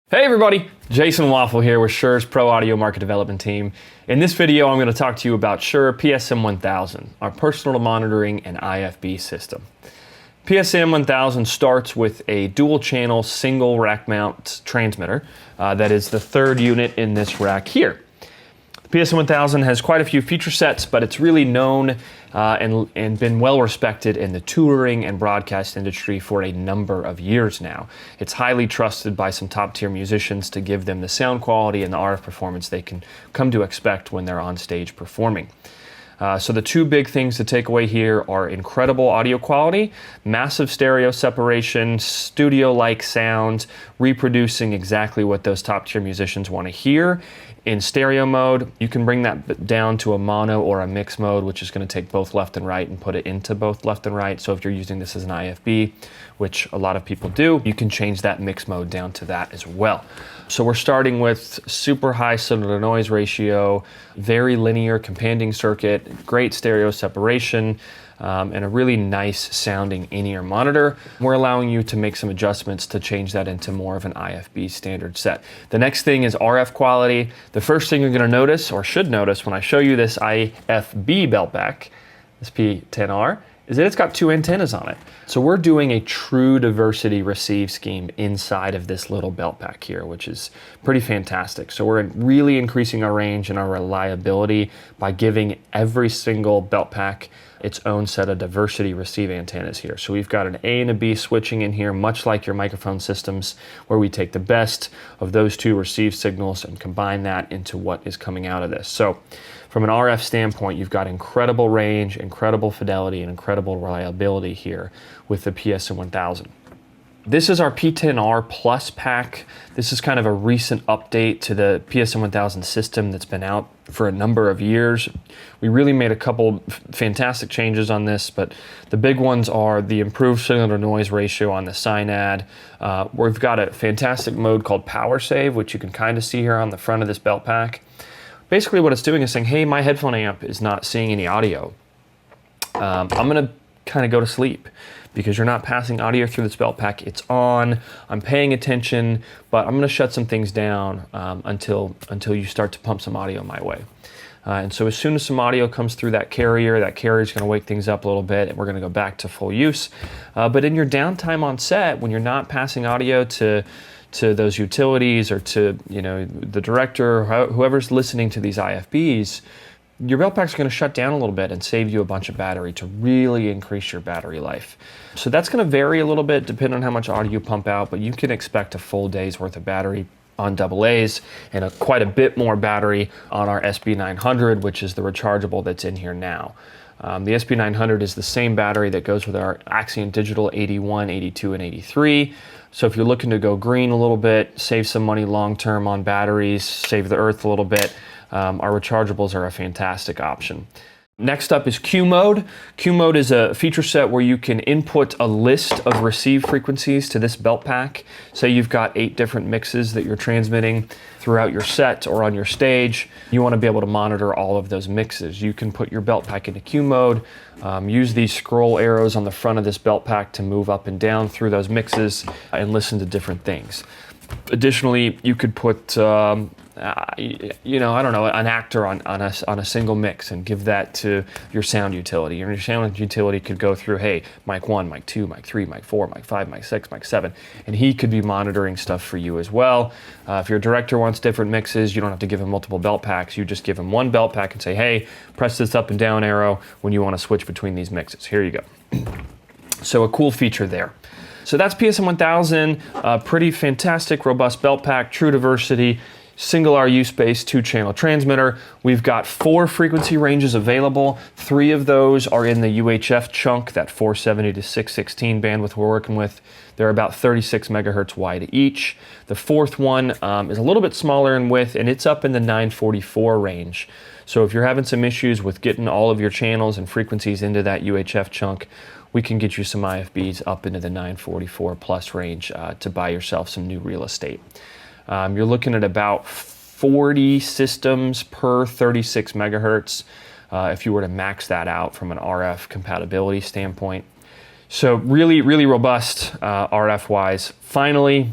Hey everybody, Jason Waffle here with Shure's Pro Audio Market Development Team. In this video, I'm going to talk to you about Shure PSM1000, our personal monitoring and IFB system. PSM1000 starts with a dual channel single rack mount transmitter that is the third unit in this rack here. PSM1000 has quite a few feature sets, but it's really known and been well respected in the touring and broadcast industry for a number of years now. It's highly trusted by some top tier musicians to give them the sound quality and the RF performance they can come to expect when they're on stage performing. So the two big things to take away here are incredible audio quality, massive stereo separation, studio-like sound, reproducing exactly what those top-tier musicians want to hear. In stereo mode, you can bring that down to a mono or a mix mode, which is going to take both left and right and put it into both left and right. So if you're using this as an IFB, which a lot of people do, you can change that mix mode down to that as well. So we're starting with super high signal to noise ratio, very linear companding circuit, great stereo separation, and a really nice sounding in-ear monitor. We're allowing you to make some adjustments to change that into more of an IFB standard set. The next thing is RF quality. The first thing you're going to notice, or should notice, when I show you this IFB belt back, this P10R, is that it's got two antennas on it. So we're doing a true diversity receive scheme inside of this little belt pack here, which is pretty fantastic. So we're really increasing our range and our reliability by giving every single belt pack its own set of diversity receive antennas here. So we've got an A and a B switching in here, much like your microphone systems, where we take the best of those two receive signals and combine that into what is coming out of this. So from an RF standpoint, you've got incredible range, incredible fidelity, and incredible reliability here with the PSM1000. This is our P10R Plus pack. This is kind of a recent update to the PSM1000 system that's been out for a number of years. We really made a couple fantastic changes on this, but the big ones are the improved signal to noise ratio on the Synad. We've got a fantastic mode called Power Save, which you can kind of see here on the front of this belt pack. Basically what it's doing is saying, hey, my headphone amp is not seeing any audio. I'm gonna kind of go to sleep because you're not passing audio through this belt pack. It's on, I'm paying attention, but I'm gonna shut some things down until you start to pump some audio my way. And so as soon as some audio comes through that carrier is gonna wake things up a little bit and we're gonna go back to full use. But in your downtime on set, when you're not passing audio to those utilities or to the director, or whoever's listening to these IFBs, your belt pack's going to shut down a little bit and save you a bunch of battery to really increase your battery life. So that's going to vary a little bit depending on how much audio you pump out, but you can expect a full day's worth of battery on AA's and quite a bit more battery on our SB900, which is the rechargeable that's in here now. The SB900 is the same battery that goes with our Axion Digital 81, 82, and 83. So if you're looking to go green a little bit, save some money long-term on batteries, save the earth a little bit, our rechargeables are a fantastic option. Next up is Q mode. Q mode is a feature set where you can input a list of receive frequencies to this belt pack. Say you've got 8 different mixes that you're transmitting throughout your set or on your stage. You want to be able to monitor all of those mixes. You can put your belt pack into Q mode, use these scroll arrows on the front of this belt pack to move up and down through those mixes and listen to different things. Additionally, you could put an actor on a single mix and give that to your sound utility. And your sound utility could go through, hey, mic 1, mic 2, mic 3, mic 4, mic 5, mic 6, mic 7, and he could be monitoring stuff for you as well. If your director wants different mixes, you don't have to give him multiple belt packs. You just give him one belt pack and say, hey, press this up and down arrow when you want to switch between these mixes. Here you go. So a cool feature there. So that's PSM1000, pretty fantastic, robust belt pack, true diversity, single RU space, 2-channel transmitter. We've got 4 frequency ranges available. 3 of those are in the UHF chunk, that 470 to 616 bandwidth we're working with. They're about 36 megahertz wide each. The 4th one is a little bit smaller in width, and it's up in the 944 range. So if you're having some issues with getting all of your channels and frequencies into that UHF chunk, we can get you some IFBs up into the 944 plus range to buy yourself some new real estate. You're looking at about 40 systems per 36 megahertz if you were to max that out from an RF compatibility standpoint. So really, really robust RF-wise. Finally,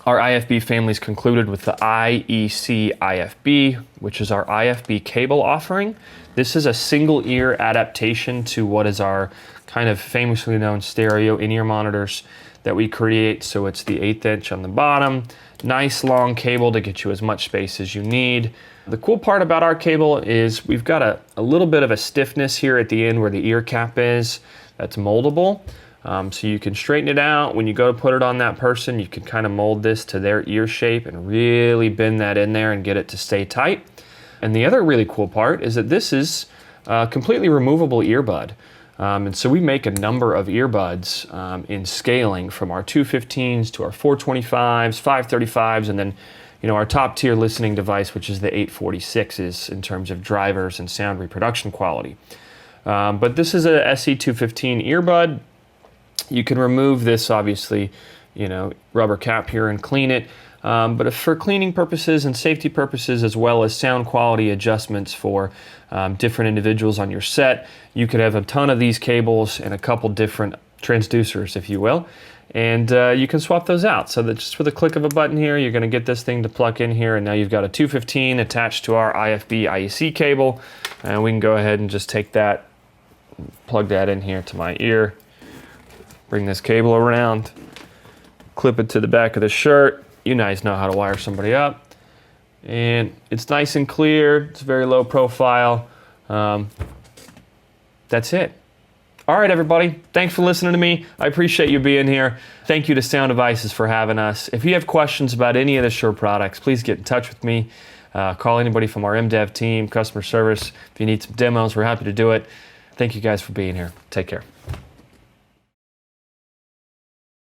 Our IFB family is concluded with the IEC IFB, which is our IFB cable offering. This is a single ear adaptation to what is our kind of famously known stereo in-ear monitors that we create. So it's the 1/8 inch on the bottom, nice long cable to get you as much space as you need. The cool part about our cable is we've got a little bit of a stiffness here at the end where the ear cap is that's moldable. So you can straighten it out. When you go to put it on that person, you can kind of mold this to their ear shape and really bend that in there and get it to stay tight. And the other really cool part is that this is a completely removable earbud. And so we make a number of earbuds in scaling from our 215s to our 425s, 535s, and then our top tier listening device, which is the 846s in terms of drivers and sound reproduction quality. But this is a SE215 earbud. You can remove this, obviously, rubber cap here and clean it. But if for cleaning purposes and safety purposes, as well as sound quality adjustments for different individuals on your set, you could have a ton of these cables and a couple different transducers, if you will. And you can swap those out. So that just with a click of a button here, you're going to get this thing to plug in here. And now you've got a 215 attached to our IFB IEC cable. And we can go ahead and just take that, plug that in here to my ear. Bring this cable around, clip it to the back of the shirt. You guys know how to wire somebody up. And it's nice and clear. It's very low profile. That's it. All right, everybody. Thanks for listening to me. I appreciate you being here. Thank you to Sound Devices for having us. If you have questions about any of the Shure products, please get in touch with me. Call anybody from our MDev team, customer service. If you need some demos, we're happy to do it. Thank you guys for being here. Take care.